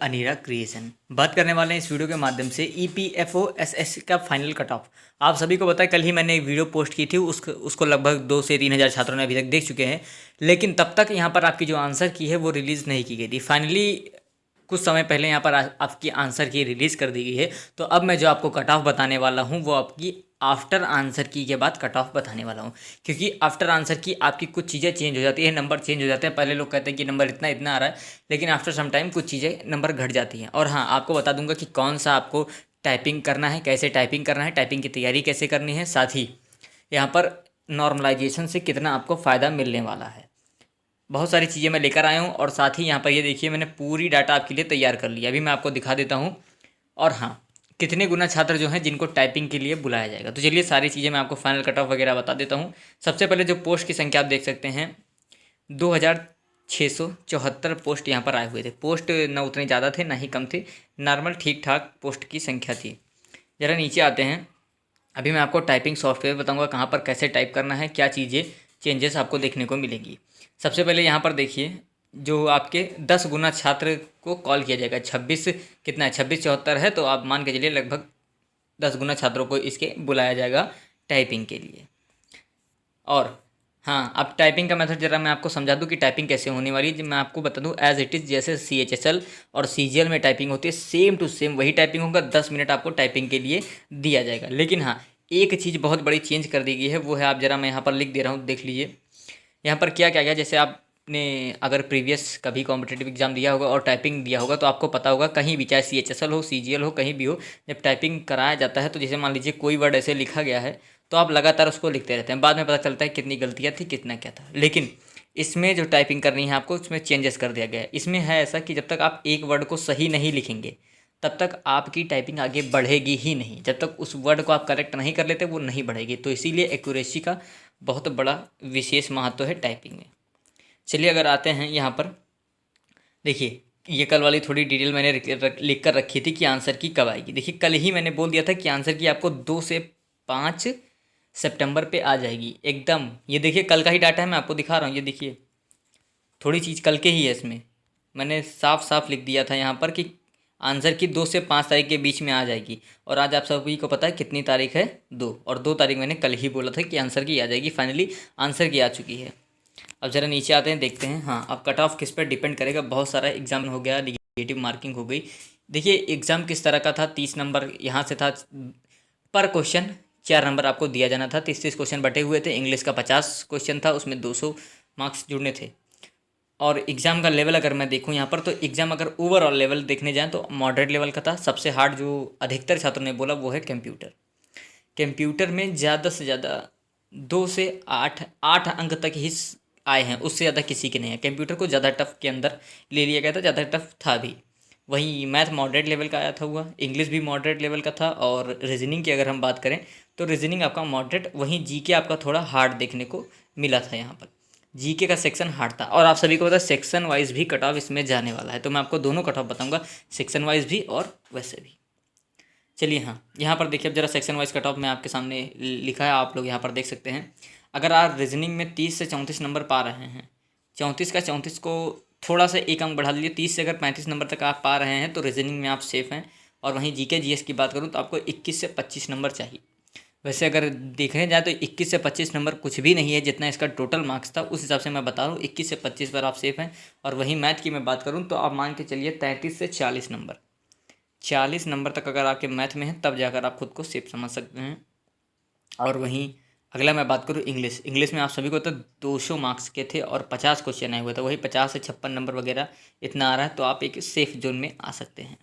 Anira creation. बात करने वाले हैं इस वीडियो के माध्यम से EPFO SSC का फाइनल कट ऑफ। आप सभी को पता है कल ही मैंने एक वीडियो पोस्ट की थी, उसको लगभग 2 से 3 हज़ार छात्रों ने अभी तक देख चुके हैं। लेकिन तब तक यहाँ पर आपकी जो आंसर की है वो रिलीज़ नहीं की गई थी। फाइनली कुछ समय पहले यहाँ पर आपकी आंसर की रिलीज़ कर दी गई है। तो अब मैं जो आपको कट ऑफ बताने वाला हूँ वो आपकी आफ्टर आंसर की के बाद कट ऑफ बताने वाला हूँ, क्योंकि आफ्टर आंसर की आपकी कुछ चीज़ें चेंज हो जाती है, नंबर चेंज हो जाते हैं। पहले लोग कहते हैं कि नंबर इतना इतना आ रहा है, लेकिन आफ्टर सम टाइम कुछ चीज़ें नंबर घट जाती हैं। और हाँ, आपको बता दूंगा कि कौन सा आपको टाइपिंग करना है, कैसे टाइपिंग करना है, टाइपिंग की तैयारी कैसे करनी है, साथ ही यहाँ पर नॉर्मलाइजेशन से कितना आपको फ़ायदा मिलने वाला है। बहुत सारी चीज़ें मैं लेकर आया हूँ और साथ ही यहाँ पर ये देखिए मैंने पूरी डाटा आपके लिए तैयार कर लिया। अभी मैं आपको दिखा देता हूँ। और हाँ, कितने गुना छात्र जो हैं जिनको टाइपिंग के लिए बुलाया जाएगा। तो चलिए सारी चीज़ें मैं आपको फाइनल कट ऑफ वगैरह बता देता हूँ। सबसे पहले जो पोस्ट की संख्या आप देख सकते हैं, 2674 पोस्ट यहाँ पर आए हुए थे। पोस्ट ना उतने ज़्यादा थे ना ही कम थे, नॉर्मल ठीक ठाक पोस्ट की संख्या थी। ज़रा नीचे आते हैं। अभी मैं आपको टाइपिंग सॉफ्टवेयर बताऊंगा कहाँ पर कैसे टाइप करना है, क्या चीज़ें चेंजेस आपको देखने को मिलेंगी। सबसे पहले यहाँ पर देखिए, जो आपके 10 गुना छात्र को कॉल किया जाएगा। 26 कितना है, 2674 है, तो आप मान के चलिए लगभग 10 गुना छात्रों को इसके बुलाया जाएगा टाइपिंग के लिए। और हाँ, अब टाइपिंग का मेथड जरा मैं आपको समझा दूँ कि टाइपिंग कैसे होने वाली है। मैं आपको बता दूँ एज इट इज़, जैसे CHSL और CGL में टाइपिंग होती है, सेम टू सेम वही टाइपिंग होगा। 10 मिनट आपको टाइपिंग के लिए दिया जाएगा। लेकिन हाँ, एक चीज़ बहुत बड़ी चेंज कर दी गई है, वो है, आप जरा मैं यहाँ पर लिख दे रहा हूँ, देख लीजिए यहाँ पर क्या क्या गया। जैसे आपने अगर प्रीवियस कभी कॉम्पिटिटिव एग्जाम दिया होगा और टाइपिंग दिया होगा तो आपको पता होगा, कहीं भी चाहे CHSL हो, CGL हो, कहीं भी हो, जब टाइपिंग कराया जाता है तो जैसे मान लीजिए कोई वर्ड ऐसे लिखा गया है तो आप लगातार उसको लिखते रहते हैं। बाद में पता चलता है कितनी गलतियाँ थी, कितना क्या था। लेकिन इसमें जो टाइपिंग करनी है आपको, उसमें चेंजेस कर दिया गया है। इसमें है ऐसा कि जब तक आप एक वर्ड को सही नहीं लिखेंगे तब तक आपकी टाइपिंग आगे बढ़ेगी ही नहीं। जब तक उस वर्ड को आप करेक्ट नहीं कर लेते वो नहीं बढ़ेगी। तो इसीलिए एक्यूरेसी का बहुत बड़ा विशेष महत्व है टाइपिंग में। चलिए अगर आते हैं यहाँ पर, देखिए ये कल वाली थोड़ी डिटेल मैंने लिख कर रखी थी कि आंसर की कब आएगी। देखिए कल ही मैंने बोल दिया था कि आंसर की आपको 2 से 5 सितंबर पे आ जाएगी एकदम। ये देखिए कल का ही डाटा है, मैं आपको दिखा रहा हूँ। ये देखिए थोड़ी चीज़ कल के ही है, इसमें मैंने साफ साफ लिख दिया था यहाँ पर कि आंसर की 2 से 5 तारीख के बीच में आ जाएगी। और आज आप सभी को पता है कितनी तारीख है, 2, और 2 तारीख मैंने कल ही बोला था कि आंसर की आ जाएगी। फाइनली आंसर की आ चुकी है। अब ज़रा नीचे आते हैं, देखते हैं। हाँ, अब कट ऑफ किस पर डिपेंड करेगा। बहुत सारा एग्जाम हो गया, निगेटिव मार्किंग हो गई। देखिए एग्ज़ाम किस तरह का था, 30 नंबर यहाँ से था पर क्वेश्चन, 4 नंबर आपको दिया जाना था। 30 क्वेश्चन बटे हुए थे। इंग्लिश का 50 क्वेश्चन था, उसमें 200 मार्क्स जुड़ने थे। और एग्ज़ाम का लेवल अगर मैं देखूं यहाँ पर, तो एग्ज़ाम अगर ओवरऑल लेवल देखने जाएँ तो मॉडरेट लेवल का था। सबसे हार्ड जो अधिकतर छात्रों ने बोला वो है कंप्यूटर। कंप्यूटर में ज़्यादा से ज़्यादा 2 से 8 अंक तक ही आए हैं, उससे ज़्यादा किसी के नहीं है। कंप्यूटर को ज़्यादा टफ के अंदर ले लिया गया था, ज़्यादा टफ था भी। वहीं मैथ मॉडरेट लेवल का आया था हुआ, इंग्लिश भी मॉडरेट लेवल का था। और रीजनिंग की अगर हम बात करें तो रीजनिंग आपका मॉडरेट, वहीं जीके आपका थोड़ा हार्ड देखने को मिला था। यहाँ पर जीके का सेक्शन हार्ड था। और आप सभी को पता है सेक्शन वाइज भी कट ऑफ इसमें जाने वाला है, तो मैं आपको दोनों कट ऑफ बताऊँगा, सेक्शन वाइज भी और वैसे भी। चलिए हाँ, यहाँ पर देखिए अब जरा सेक्शन वाइज कट ऑफ मैं आपके सामने लिखा है, आप लोग यहाँ पर देख सकते हैं। अगर आप रीजनिंग में 30 से 34 नंबर पा रहे हैं, 34 का 34 को थोड़ा सा एक अंक बढ़ा लीजिए, 30 से अगर 35 नंबर तक आप पा रहे हैं तो रीजनिंग में आप सेफ़ हैं। और वहीं जीके जीएस की बात करूँ तो आपको 21 से 25 नंबर चाहिए। वैसे अगर देखने जाए तो 21 से 25 नंबर कुछ भी नहीं है, जितना इसका टोटल मार्क्स था उस हिसाब से मैं बता रहा हूँ। 21 से 25 पर आप सेफ़ हैं। और वहीं मैथ की मैं बात करूँ तो आप मान के चलिए 33 से 40 नंबर, 40 नंबर तक अगर आपके मैथ में है तब जाकर आप खुद को सेफ समझ सकते हैं। और वहीं अगला मैं बात करूँ इंग्लिश में आप सभी को तो 200 मार्क्स के थे और 50 क्वेश्चन आए हुए थे, वही 50 से 56 नंबर वगैरह इतना आ रहा है, तो आप एक सेफ जोन में आ सकते हैं।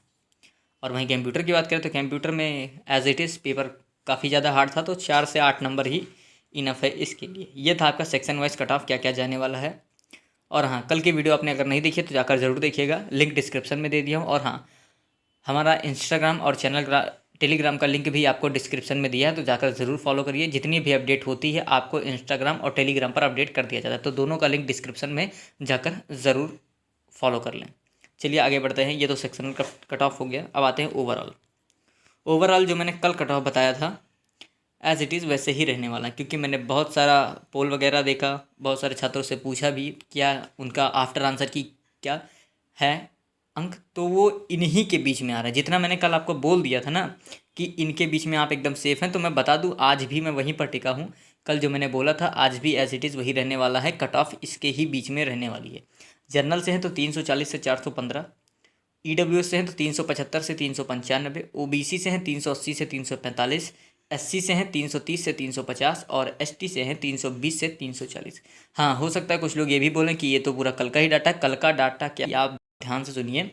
और वहीं कंप्यूटर की बात करें तो कंप्यूटर में एज इट इज़ पेपर काफ़ी ज़्यादा हार्ड था, तो 4 से 8 नंबर ही इनफ है इसके लिए। ये था आपका सेक्शन वाइज कट ऑफ, क्या क्या जाने वाला है। और हाँ, कल की वीडियो आपने अगर नहीं देखी तो जाकर ज़रूर देखिएगा, लिंक डिस्क्रिप्शन में दे दिया हूँ। और हाँ, हमारा इंस्टाग्राम और टेलीग्राम का लिंक भी आपको डिस्क्रिप्शन में दिया है, तो जाकर ज़रूर फॉलो करिए। जितनी भी अपडेट होती है आपको इंस्टाग्राम और टेलीग्राम पर अपडेट कर दिया जाता है, तो दोनों का लिंक डिस्क्रिप्शन में जाकर ज़रूर फॉलो कर लें। चलिए आगे बढ़ते हैं। ये तो सेक्शनल कट ऑफ हो गया। अब आते हैं ओवरऑल जो मैंने कल कट ऑफ बताया था एज़ इट इज़ वैसे ही रहने वाला है, क्योंकि मैंने बहुत सारा पोल वगैरह देखा, बहुत सारे छात्रों से पूछा भी क्या उनका आफ्टर आंसर की क्या है अंक, तो वो इन्हीं के बीच में आ रहा है। जितना मैंने कल आपको बोल दिया था ना कि इनके बीच में आप एकदम सेफ हैं, तो मैं बता दूं आज भी मैं वहीं पर टिका हूँ। कल जो मैंने बोला था आज भी एज इट इज़ वही रहने वाला है। कट ऑफ इसके ही बीच में रहने वाली है। जनरल से हैं तो 340 से 415, ईडब्ल्यूएस से हैं तो 375 से 395, ओबीसी से हैं 380 से 345, एससी से हैं 330 से 350 और एसटी से हैं 320 से 340। हाँ, हो सकता है कुछ लोग ये भी बोलें कि ये तो पूरा कल का ही डाटा है। कल का डाटा क्या, आप ध्यान से सुनिए।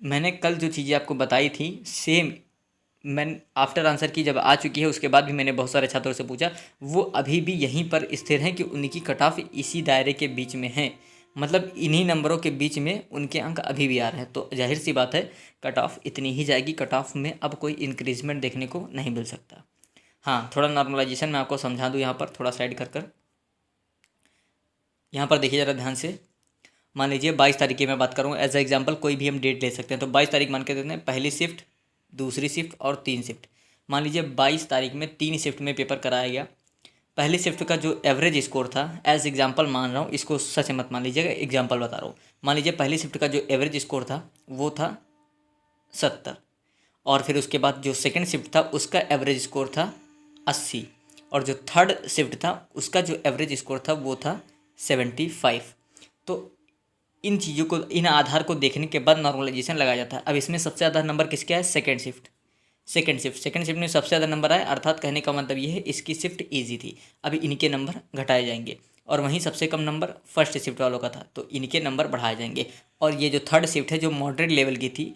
मैंने कल जो चीज़ें आपको बताई थी सेम मैंने आफ्टर आंसर की जब आ चुकी है, उसके बाद भी मैंने बहुत सारे छात्रों से पूछा, वो अभी भी यहीं पर स्थिर हैं कि उनकी कट ऑफ इसी दायरे के बीच में है। मतलब इन्हीं नंबरों के बीच में उनके अंक अभी भी आ रहे हैं। तो जाहिर सी बात है कट ऑफ इतनी ही जाएगी। कट ऑफ में अब कोई इंक्रीजमेंट देखने को नहीं मिल सकता। हाँ, थोड़ा नॉर्मलाइजेशन मैं आपको समझा दूँ यहाँ पर, थोड़ा साइड कर यहाँ पर देखिए ज़रा ध्यान से। मान लीजिए 22 तारीख की मैं बात करूँ एज ए एग्जांपल, कोई भी हम डेट ले सकते हैं। तो 22 तारीख मान के देते हैं, पहली शिफ्ट, दूसरी शिफ्ट और 3 शिफ्ट। मान लीजिए 22 तारीख में 3 शिफ्ट में पेपर कराया गया। पहली शिफ्ट का जो एवरेज स्कोर था, एज एग्जांपल मान रहा हूँ, इसको सच मत मान लीजिएगा, एग्जांपल बता रहा हूँ। मान लीजिए पहली शिफ्ट का जो एवरेज स्कोर था वो था 70, और फिर उसके बाद जो सेकेंड शिफ्ट था उसका एवरेज स्कोर था 80, और जो थर्ड शिफ्ट था उसका जो एवरेज स्कोर था वो था 75। तो इन चीज़ों को, इन आधार को देखने के बाद नॉर्मलाइजेशन लगाया जाता है। अब इसमें सबसे ज़्यादा नंबर किसका है? Second shift. सेकंड शिफ्ट में सबसे ज़्यादा नंबर आए, अर्थात कहने का मतलब ये है इसकी शिफ्ट इजी थी। अभी इनके नंबर घटाए जाएंगे। और वहीं सबसे कम नंबर फर्स्ट शिफ्ट वालों का था, तो इनके नंबर बढ़ाए जाएंगे। और ये जो थर्ड शिफ्ट है जो मॉडरेट लेवल की थी,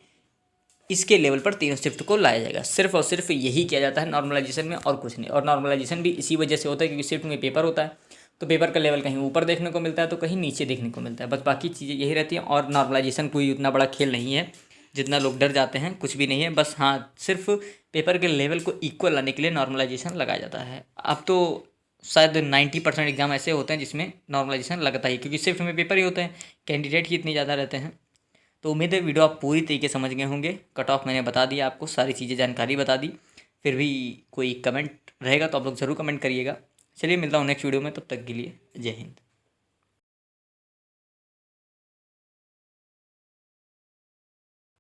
इसके लेवल पर तीनों शिफ्ट को लाया जाएगा। सिर्फ और सिर्फ यही किया जाता है नॉर्मलाइजेशन में, और कुछ नहीं। और नॉर्मलाइजेशन भी इसी वजह से होता है क्योंकि शिफ्ट में पेपर होता है, तो पेपर का लेवल कहीं ऊपर देखने को मिलता है तो कहीं नीचे देखने को मिलता है। बस बाकी चीज़ें यही रहती हैं। और नॉर्मलाइजेशन कोई उतना बड़ा खेल नहीं है जितना लोग डर जाते हैं, कुछ भी नहीं है। बस हाँ, सिर्फ पेपर के लेवल को इक्वल लाने के लिए नॉर्मलाइजेशन लगाया जाता है। अब तो शायद 90% एग्जाम ऐसे होते हैं जिसमें नॉर्मलाइजेशन लगता ही, क्योंकि शिफ्ट में पेपर ही होते हैं, कैंडिडेट ही इतने ज़्यादा रहते हैं। तो उम्मीद है वीडियो आप पूरी तरीके से समझ गए होंगे। कट ऑफ मैंने बता दिया आपको, सारी चीज़ें जानकारी बता दी। फिर भी कोई कमेंट रहेगा तो आप लोग ज़रूर कमेंट करिएगा। चलिए मिलता हूँ नेक्स्ट वीडियो में, तब तक के लिए जय हिंद।